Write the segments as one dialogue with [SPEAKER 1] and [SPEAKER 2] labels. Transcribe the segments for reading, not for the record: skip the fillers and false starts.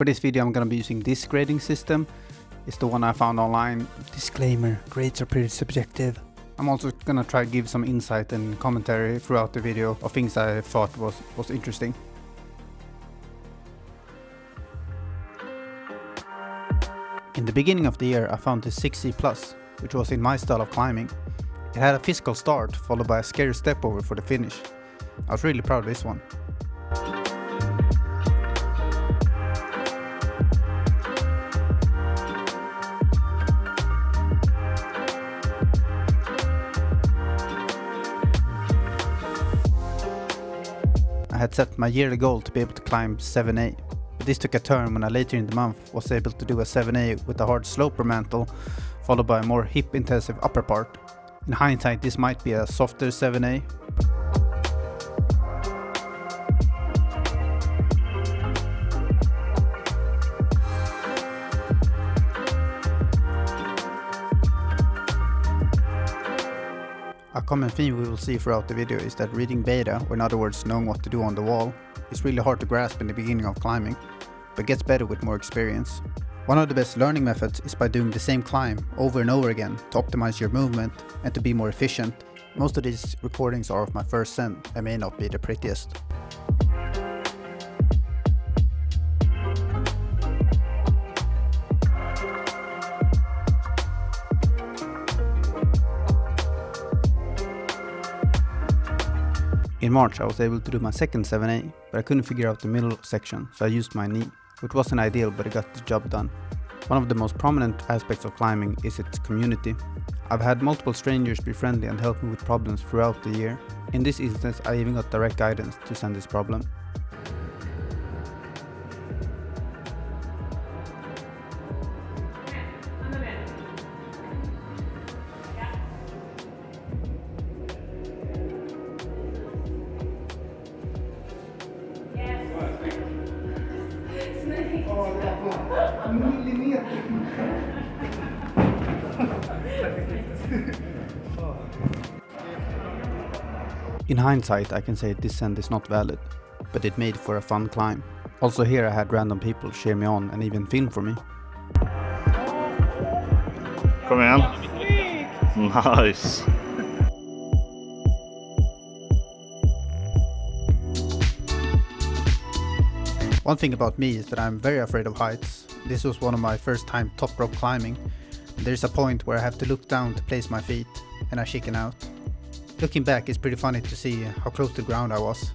[SPEAKER 1] For this video I'm gonna be using this grading system. It's the one I found online. Disclaimer, grades are pretty subjective. I'm also gonna try to give some insight and commentary throughout the video of things I thought was interesting. In the beginning of the year I found this 6C+, which was in my style of climbing. It had a physical start followed by a scary step over for the finish. I was really proud of this one. I had set my yearly goal to be able to climb 7A, but this took a turn when I later in the month was able to do a 7A with a hard sloper mantle followed by a more hip intensive upper part. In hindsight this might be a softer 7A. A common theme we will see throughout the video is that reading beta, or in other words knowing what to do on the wall, is really hard to grasp in the beginning of climbing, but gets better with more experience. One of the best learning methods is by doing the same climb over and over again to optimize your movement and to be more efficient. Most of these recordings are of my first send and may not be the prettiest. In March I was able to do my second 7A, but I couldn't figure out the middle section, so I used my knee, which wasn't ideal but it got the job done. One of the most prominent aspects of climbing is its community. I've had multiple strangers be friendly and help me with problems throughout the year. In this instance I even got direct guidance to send this problem. In hindsight I can say this send is not valid, but it made for a fun climb. Also here I had random people cheer me on and even film for me.
[SPEAKER 2] Kom igen. Nice.
[SPEAKER 1] One thing about me is that I'm very afraid of heights. This was one of my first time top rope climbing. There's a point where I have to look down to place my feet and I chicken out. Looking back it's pretty funny to see how close to the ground I was.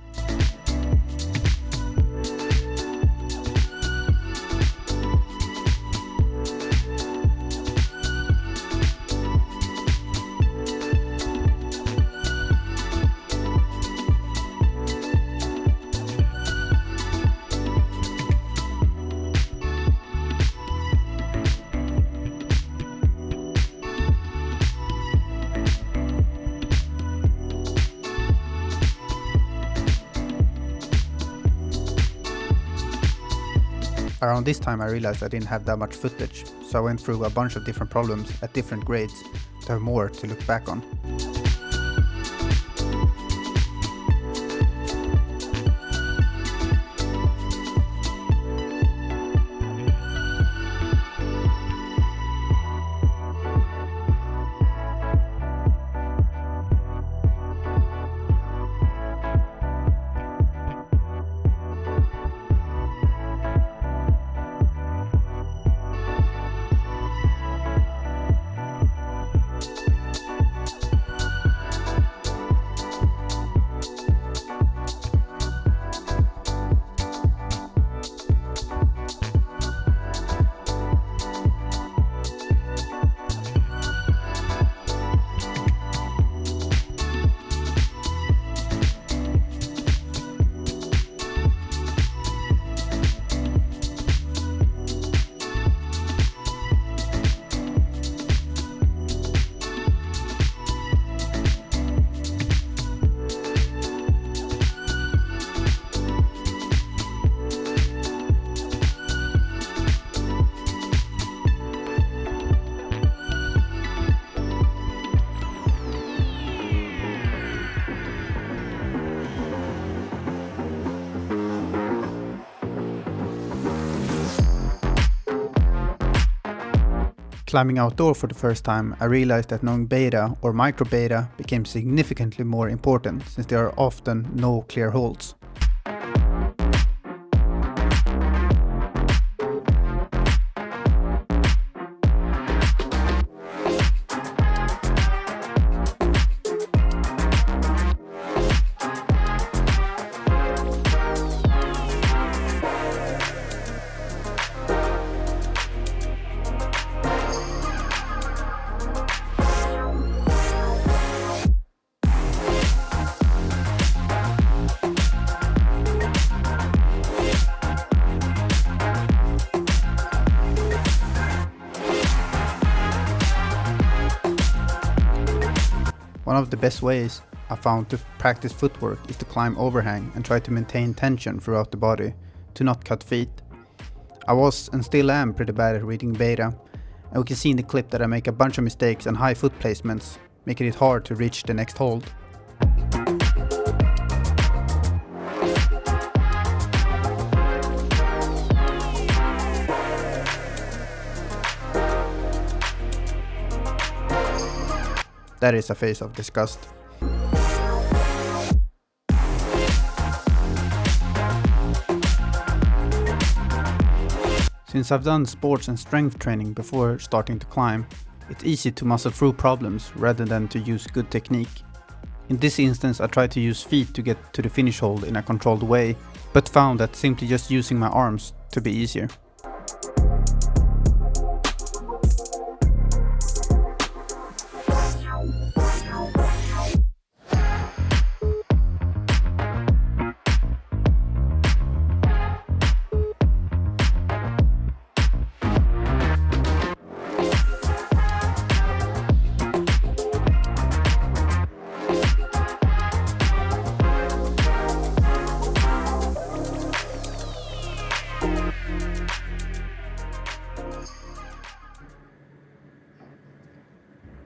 [SPEAKER 1] Around this time I realized I didn't have that much footage, so I went through a bunch of different problems at different grades to have more to look back on. Climbing outdoor for the first time, I realized that knowing beta or micro beta became significantly more important since there are often no clear holds. One of the best ways I found to practice footwork is to climb overhang and try to maintain tension throughout the body to not cut feet. I was and still am pretty bad at reading beta, and we can see in the clip that I make a bunch of mistakes and high foot placements, making it hard to reach the next hold. That is a face of disgust. Since I've done sports and strength training before starting to climb, it's easy to muscle through problems rather than to use good technique. In this instance I tried to use feet to get to the finish hold in a controlled way, but found that simply just using my arms to be easier.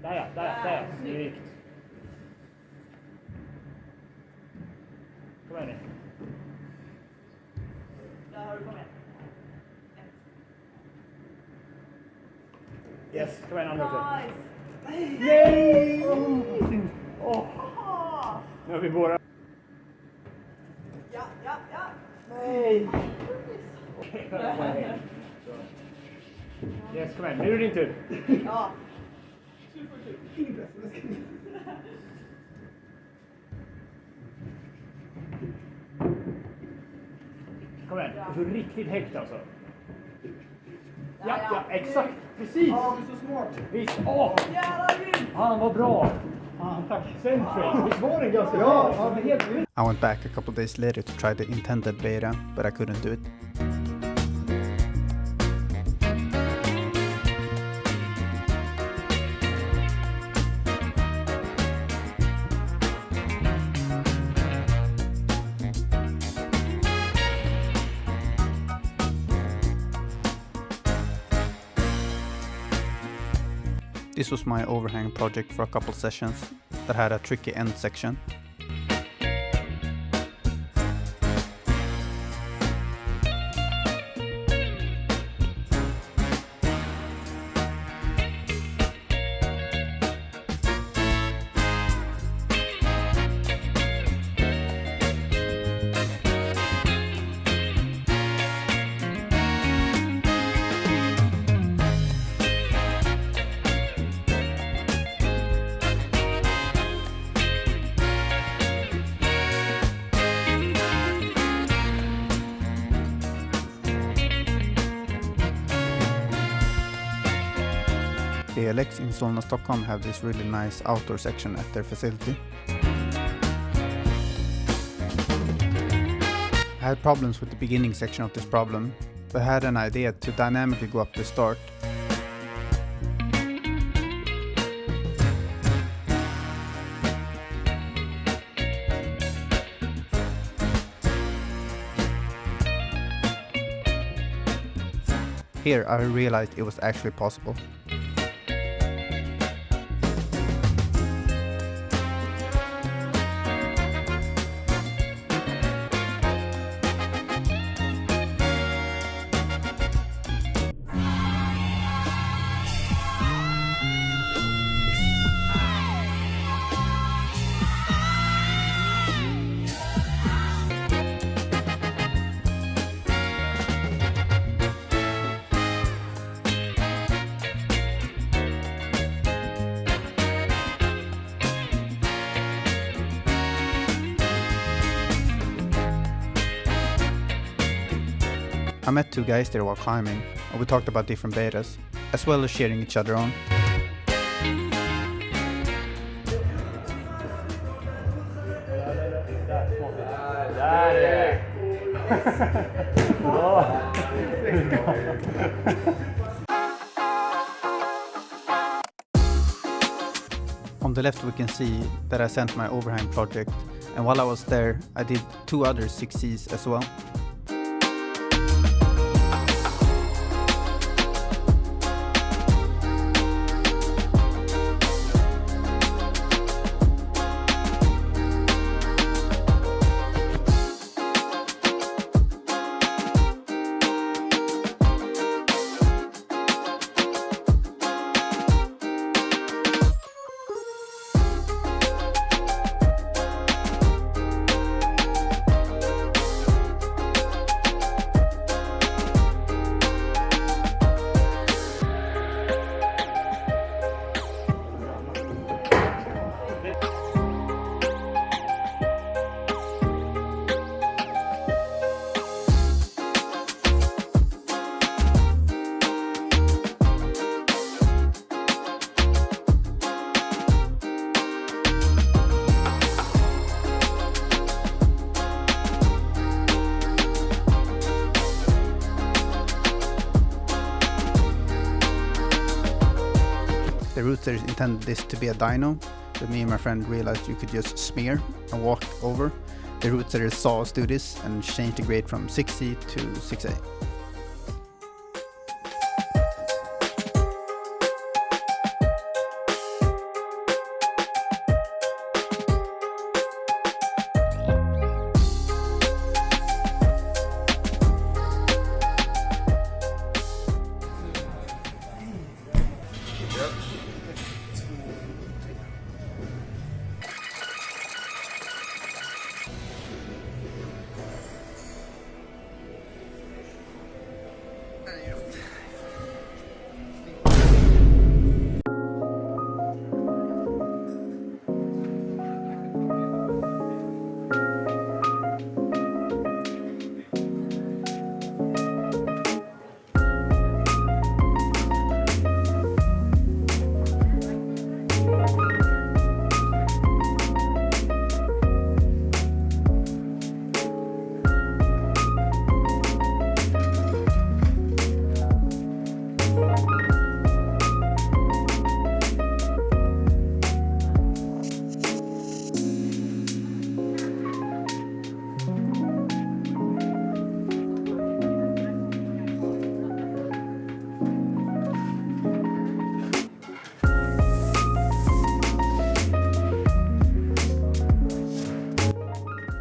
[SPEAKER 3] Där ja, direkt. Kom igen nu.
[SPEAKER 4] Där har du kommit.
[SPEAKER 3] Yes, kom igen andra också.
[SPEAKER 4] Nice!
[SPEAKER 3] Yay! Nu har vi båda.
[SPEAKER 4] Ja.
[SPEAKER 3] Nej! Yes, kom igen. Nu är det din tur.
[SPEAKER 4] Ja.
[SPEAKER 3] Kom igen. Så riktigt högt alltså. Ja, exakt. Precis.
[SPEAKER 4] Ja, du är så smart.
[SPEAKER 3] Visst.
[SPEAKER 4] Jävla grymt!
[SPEAKER 3] Han var bra. Tack. Central. Visst var det ganska bra? Ja, men helt
[SPEAKER 1] I went back a couple days later to try the intended beta, but I couldn't do it. This was my overhang project for a couple sessions that had a tricky end section. BLX in Stockholm have this really nice outdoor section at their facility. I had problems with the beginning section of this problem, but I had an idea to dynamically go up the start. Here I realized it was actually possible. met two guys there while climbing, and we talked about different betas, as well as cheering each other on. On the left we can see that I sent my overhang project, and while I was there I did 2 other 6Cs as well. The routers intended this to be a dyno, but me and my friend realized you could just smear and walk over. The router saw us do this and changed the grade from 6C to 6A.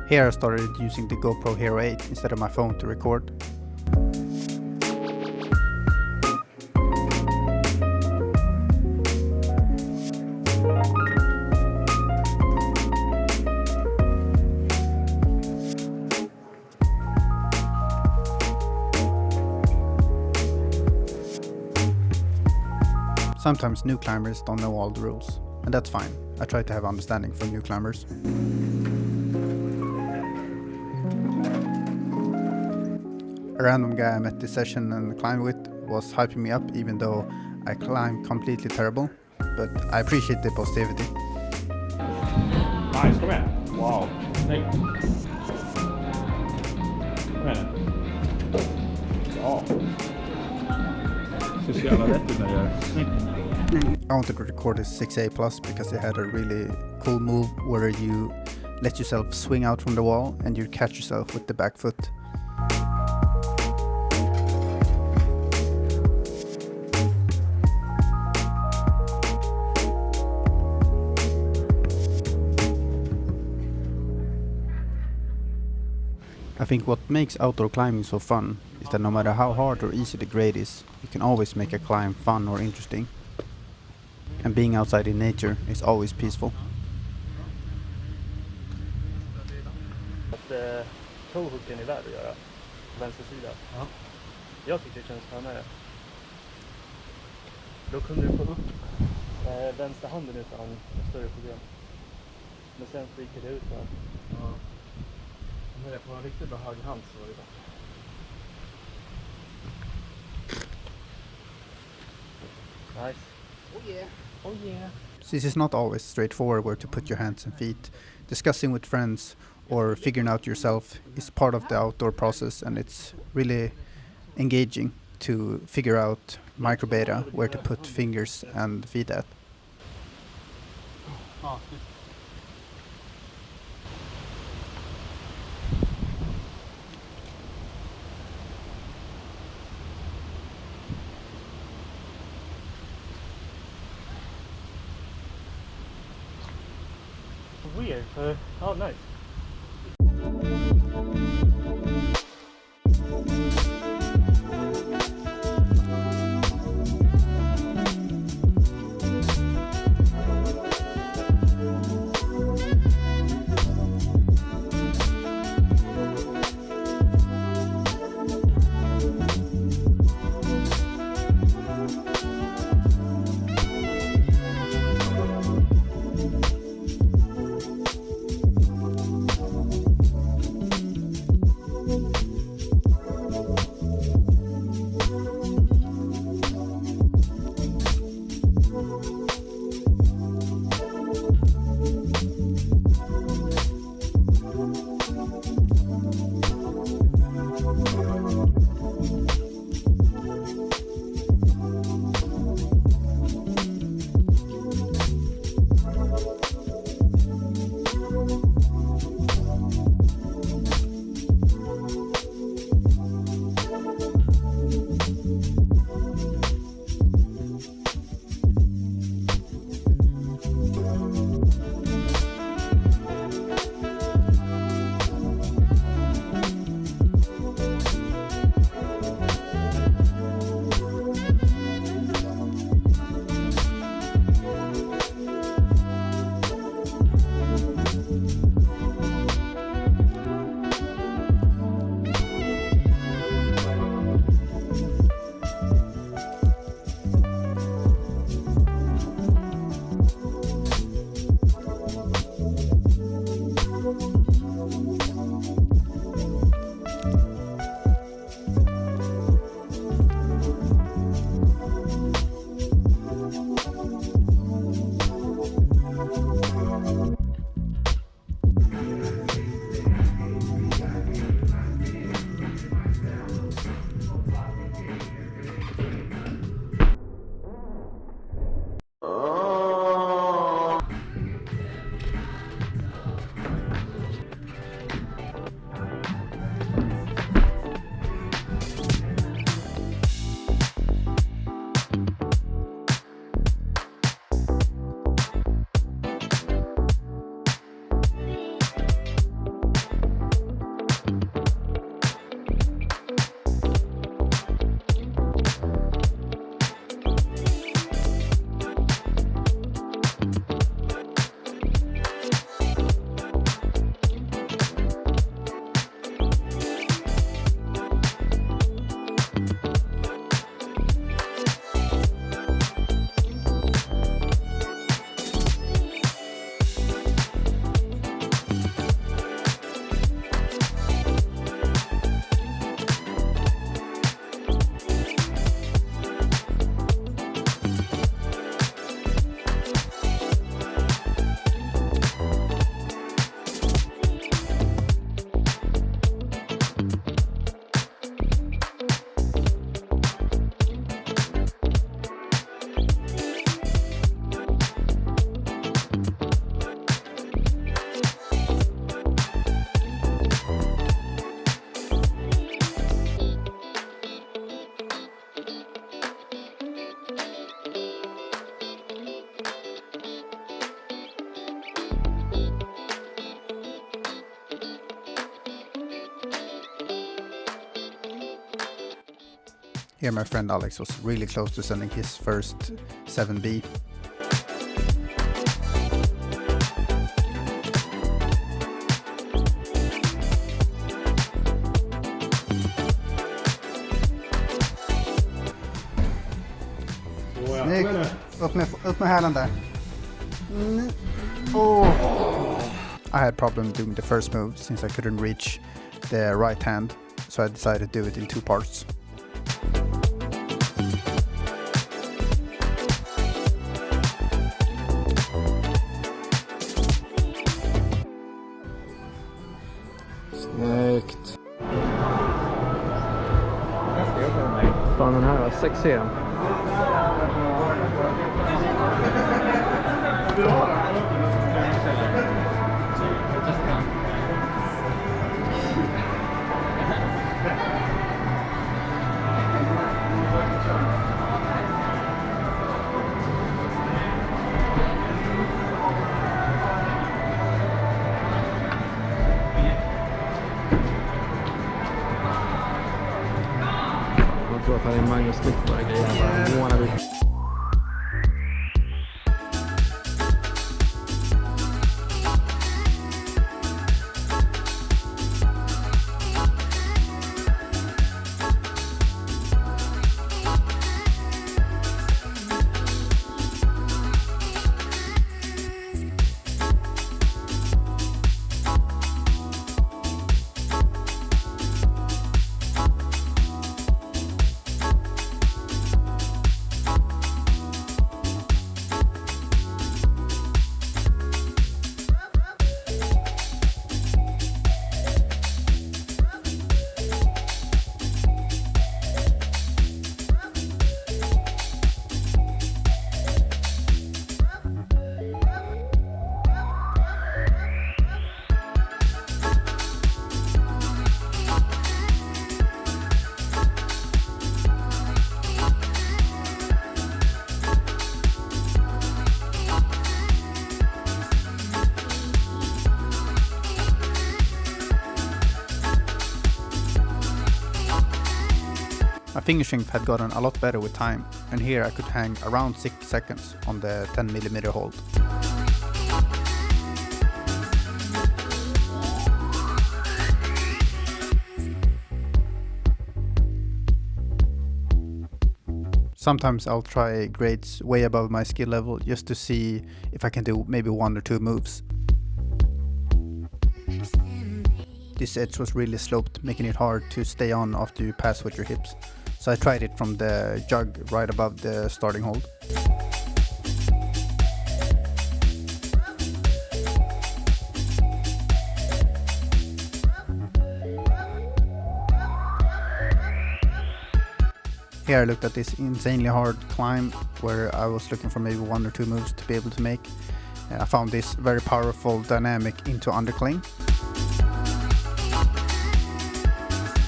[SPEAKER 1] Here I started using the GoPro Hero 8 instead of my phone to record. Sometimes new climbers don't know all the rules, and that's fine. I try to have understanding for new climbers. A random guy I met this session and climbed with was hyping me up even though I climbed completely terrible, but I appreciate the positivity.
[SPEAKER 3] Nice, kom igen. Wow. Snyggt. Kom igen nu. Ja. Ser så jävla rätt ut när du gör det.
[SPEAKER 1] I wanted to record this 6A plus because it had a really cool move where you let yourself swing out from the wall and you catch yourself with the back foot. I think what makes outdoor climbing so fun is that no matter how hard or easy the grade is, you can always make a climb fun or interesting. And being outside in nature is always peaceful.
[SPEAKER 5] Att toehooken är värd att göra på vänster sida. Ja. Jag tycker det känns skönare. Då kunde du få upp vänster handen utan större problem. Men sen flikar det ut va? Ja. Om det är på en riktigt bra högerhand så var det bättre. Nice.
[SPEAKER 4] Oh yeah.
[SPEAKER 5] Oh yeah.
[SPEAKER 1] This is not always straightforward where to put your hands and feet. Discussing with friends or figuring out yourself is part of the outdoor process, and it's really engaging to figure out micro beta where to put fingers and feet at.
[SPEAKER 3] Ja,
[SPEAKER 5] Weird. Oh, nice.
[SPEAKER 1] Here my friend Alex was really close to sending his first 7B. Snyggt! Upp med hälen där. Oh. I had problem doing the first move since I couldn't reach the right hand, so I decided to do it in two parts.
[SPEAKER 5] Fan den här då, 6 EM. Jag tror att han är Magnus Nickberg, jävla wannabe.
[SPEAKER 1] My finger strength had gotten a lot better with time, and here I could hang around 6 seconds on the 10mm hold. Sometimes I'll try grades way above my skill level just to see if I can do maybe 1 or 2 moves. This edge was really sloped, making it hard to stay on after you pass with your hips. So I tried it from the jug right above the starting hold. Here I looked at this insanely hard climb where I was looking for maybe 1 or 2 moves to be able to make. I found this very powerful dynamic into undercling.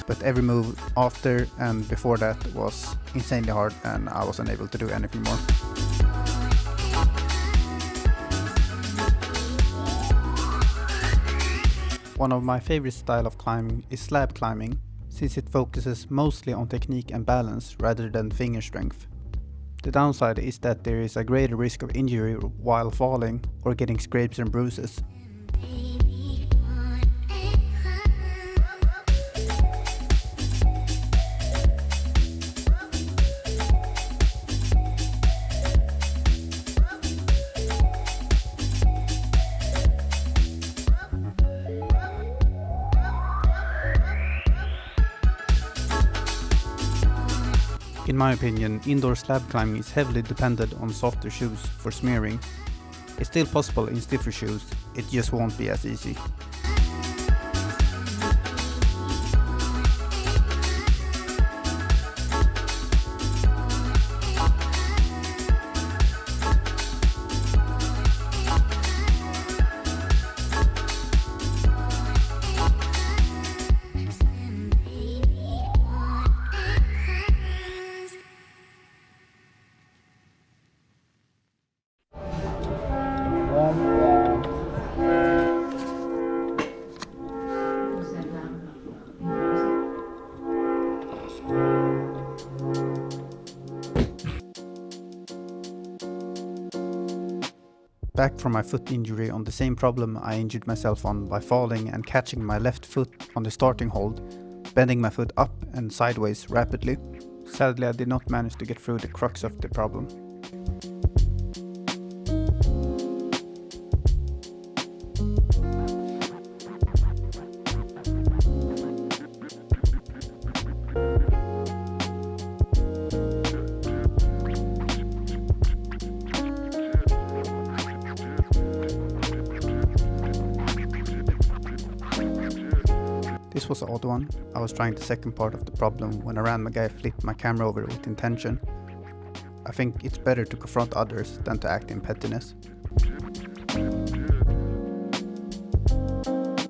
[SPEAKER 1] But every move after and before that was insanely hard and I wasn't able to do anything more. One of my favorite style of climbing is slab climbing, since it focuses mostly on technique and balance rather than finger strength. The downside is that there is a greater risk of injury while falling or getting scrapes and bruises. In my opinion, indoor slab climbing is heavily dependent on softer shoes for smearing. It's still possible in stiffer shoes, it just won't be as easy. Back from my foot injury on the same problem I injured myself on by falling and catching my left foot on the starting hold, bending my foot up and sideways rapidly. Sadly, I did not manage to get through the crux of the problem. This This was an odd one. I was trying the second part of the problem when a random guy flipped my camera over with intention. I think it's better to confront others than to act in pettiness.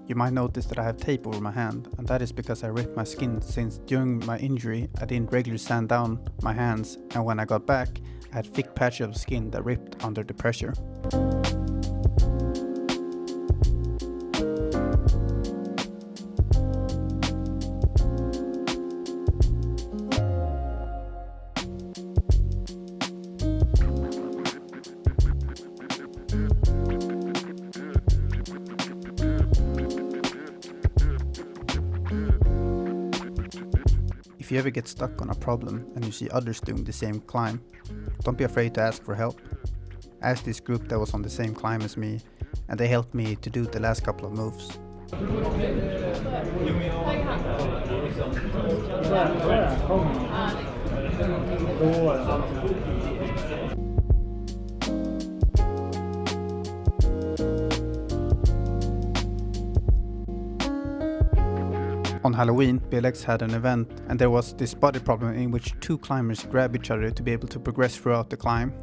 [SPEAKER 1] You might notice that I have tape over my hand, and that is because I ripped my skin, since during my injury I didn't regularly sand down my hands, and when I got back I had thick patches of skin that ripped under the pressure. If you ever get stuck on a problem and you see others doing the same climb, don't be afraid to ask for help. I asked this group that was on the same climb as me, and they helped me to do the last couple of moves. On Halloween, BLX had an event, and there was this body problem in which two climbers grab each other to be able to progress throughout the climb.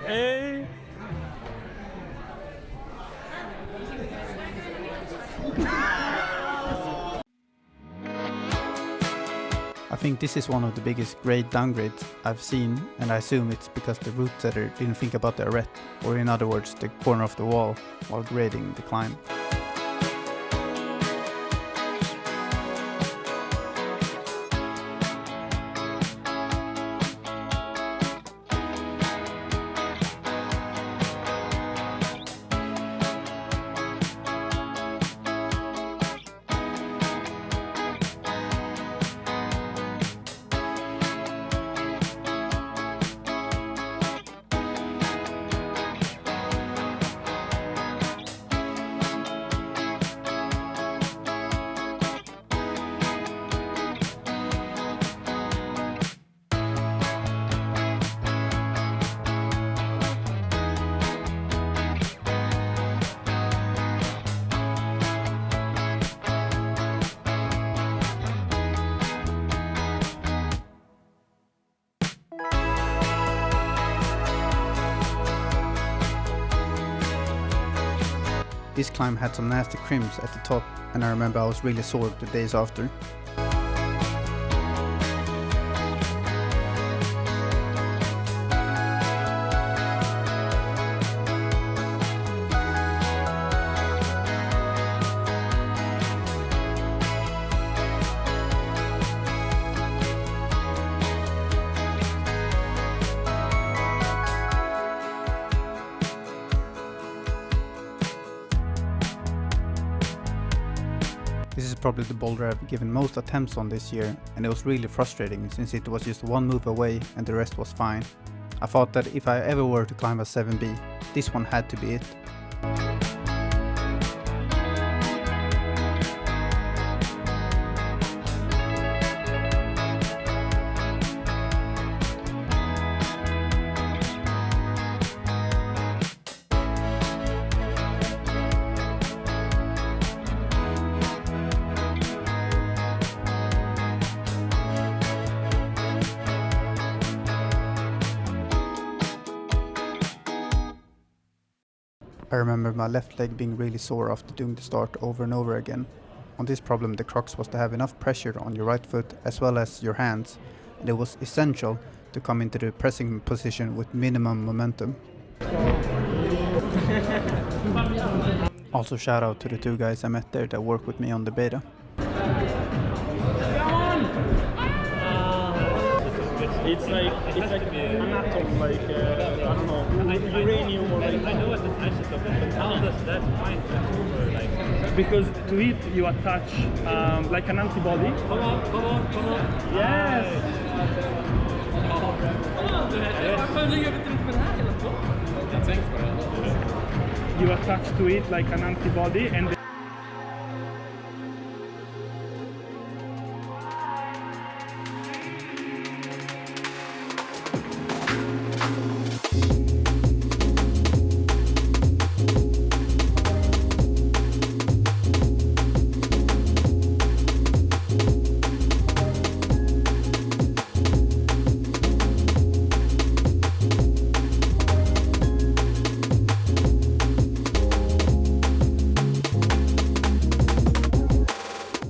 [SPEAKER 5] Hey!
[SPEAKER 1] I think this is one of the biggest grade downgrades I've seen, and I assume it's because the route setter didn't think about the arête, or in other words the corner of the wall, while grading the climb. This climb had some nasty crimps at the top, and I remember I was really sore the days after. This is probably the boulder I've given most attempts on this year, and it was really frustrating since it was just one move away and the rest was fine. I thought that if I ever were to climb a 7B, this one had to be it. I remember my left leg being really sore after doing the start over and over again. On this problem, the crux was to have enough pressure on your right foot as well as your hands, and it was essential to come into the pressing position with minimum momentum. Also shout out to the two guys I met there that work with me on the beta.
[SPEAKER 5] It's like an atom, like I don't know, uranium or like. I know what the isotope is, but how does that find over? Like, because to it you attach like an antibody. Come on! Yes. You attach to it like an antibody and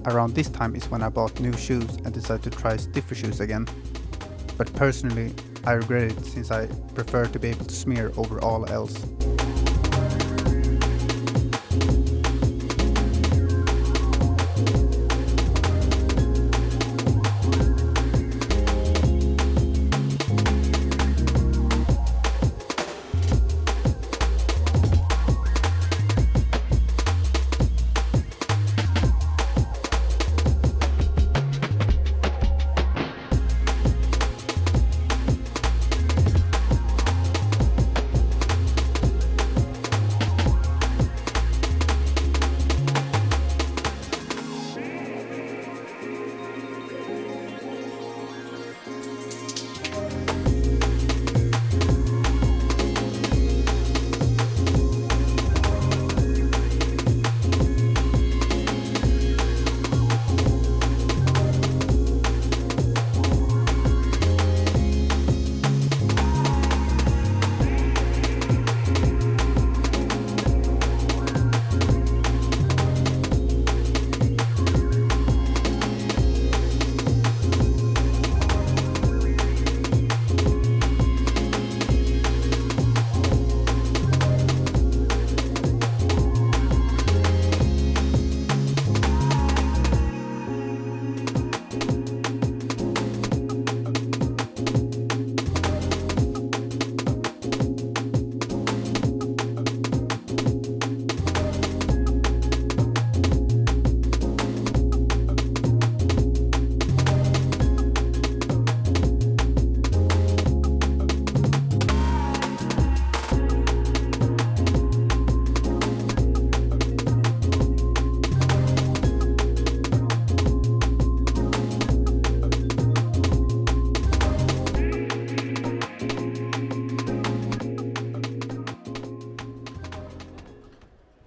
[SPEAKER 1] Around this time is when I bought new shoes and decided to try stiffer shoes again. But personally, I regret it since I prefer to be able to smear over all else.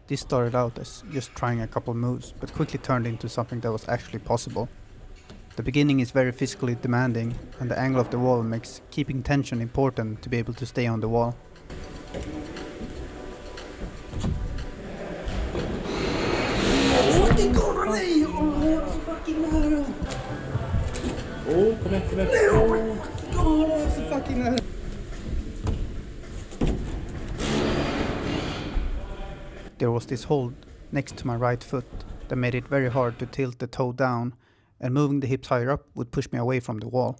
[SPEAKER 1] This started out as just trying a couple moves, but quickly turned into something that was actually possible. The beginning is very physically demanding, and the angle of the wall makes keeping tension important to be able to stay on the wall.
[SPEAKER 3] Fucking gå över dig! Åh, så fucking nära!
[SPEAKER 5] kom igen.
[SPEAKER 3] Åh, så fucking nära!
[SPEAKER 1] There was this hold next to my right foot that made it very hard to tilt the toe down, and moving the hips higher up would push me away from the wall.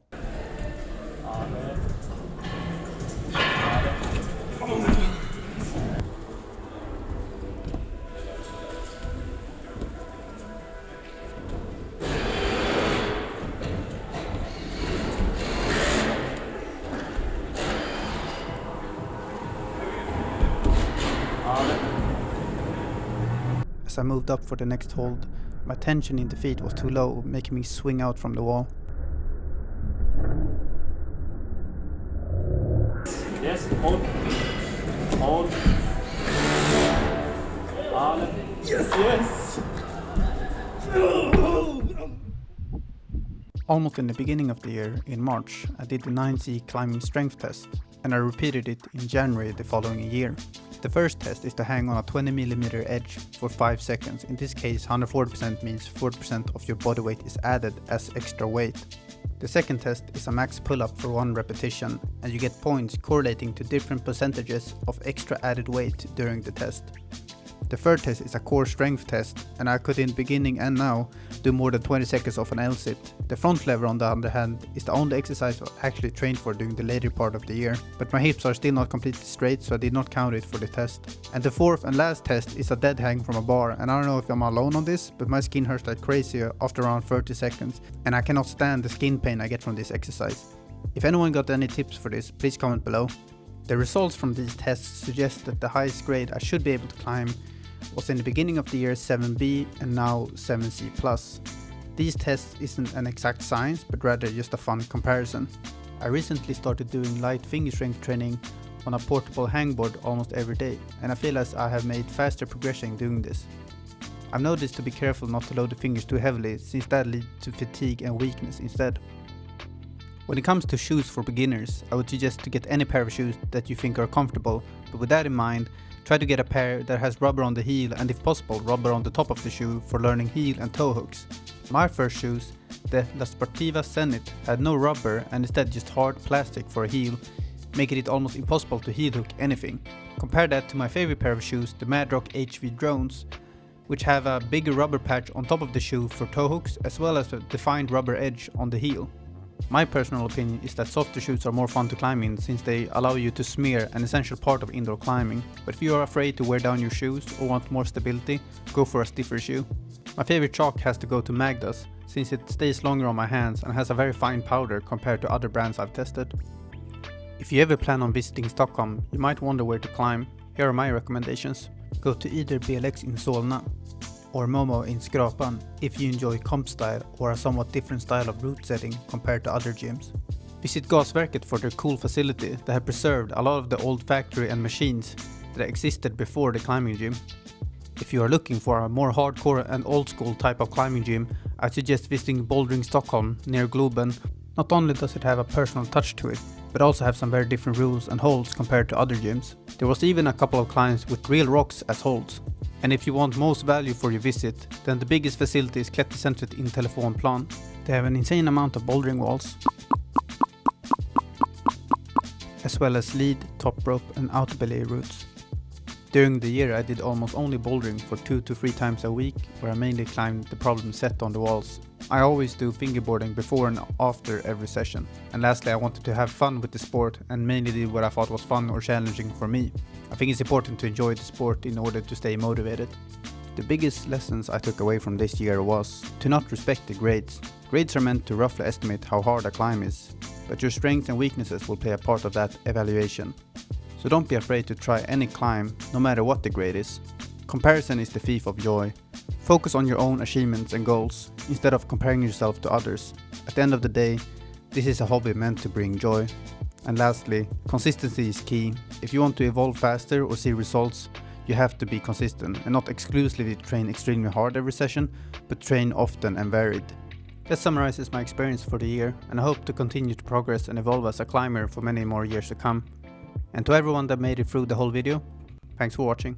[SPEAKER 1] As I moved up for the next hold, my tension in the feet was too low, making me swing out from the wall.
[SPEAKER 5] Yes, hold. Hold. Yes!
[SPEAKER 1] Almost in the beginning of the year, in March, I did the 9C climbing strength test, and I repeated it in January the following year. The first test is to hang on a 20mm edge for 5 seconds. In this case, 140% means 40% of your body weight is added as extra weight. The second test is a max pull-up for 1 repetition, and you get points correlating to different percentages of extra added weight during the test. The third test is a core strength test, and I could in the beginning and now do more than 20 seconds of an L-sit. The front lever on the other hand is the only exercise I actually trained for during the later part of the year, but my hips are still not completely straight, so I did not count it for the test. And the fourth and last test is a dead hang from a bar, and I don't know if I'm alone on this, but my skin hurts like crazy after around 30 seconds, and I cannot stand the skin pain I get from this exercise. If anyone got any tips for this, please comment below. The results from these tests suggest that the highest grade I should be able to climb was in the beginning of the year 7B and now 7C+. These tests isn't an exact science, but rather just a fun comparison. I recently started doing light finger strength training on a portable hangboard almost every day, and I feel as I have made faster progression doing this. I've noticed to be careful not to load the fingers too heavily, since that leads to fatigue and weakness instead. When it comes to shoes for beginners, I would suggest to get any pair of shoes that you think are comfortable, but with that in mind, try to get a pair that has rubber on the heel and if possible rubber on the top of the shoe for learning heel and toe hooks. My first shoes, the La Sportiva Zenit, had no rubber and instead just hard plastic for a heel, making it almost impossible to heel hook anything. Compare that to my favorite pair of shoes, the Madrock HV Drones, which have a bigger rubber patch on top of the shoe for toe hooks as well as a defined rubber edge on the heel. My personal opinion is that softer shoes are more fun to climb in since they allow you to smear, an essential part of indoor climbing, but if you are afraid to wear down your shoes or want more stability, go for a stiffer shoe. My favorite chalk has to go to Magda's, since it stays longer on my hands and has a very fine powder compared to other brands I've tested. If you ever plan on visiting Stockholm, you might wonder where to climb. Here are my recommendations. Go to either BLX in Solna or Momo in Skrapan if you enjoy comp style or a somewhat different style of route setting compared to other gyms. Visit Gasverket for their cool facility that have preserved a lot of the old factory and machines that existed before the climbing gym. If you are looking for a more hardcore and old school type of climbing gym, I suggest visiting Bouldering Stockholm near Globen. Not only does it have a personal touch to it, but also have some very different rules and holds compared to other gyms. There was even a couple of climbs with real rocks as holds. And if you want most value for your visit, then the biggest facility is Klättercentret in Telefonplan. They have an insane amount of bouldering walls, as well as lead, top rope and autobelay routes. During the year I did almost only bouldering for 2 to 3 times a week, where I mainly climbed the problem set on the walls. I always do fingerboarding before and after every session. And lastly, I wanted to have fun with the sport and mainly did what I thought was fun or challenging for me. I think it's important to enjoy the sport in order to stay motivated. The biggest lessons I took away from this year was to not respect the grades. Grades are meant to roughly estimate how hard a climb is, but your strengths and weaknesses will play a part of that evaluation. So don't be afraid to try any climb, no matter what the grade is. Comparison is the thief of joy. Focus on your own achievements and goals, instead of comparing yourself to others. At the end of the day, this is a hobby meant to bring joy. And lastly, consistency is key. If you want to evolve faster or see results, you have to be consistent and not exclusively train extremely hard every session, but train often and varied. That summarizes my experience for the year, and I hope to continue to progress and evolve as a climber for many more years to come. And to everyone that made it through the whole video, thanks for watching.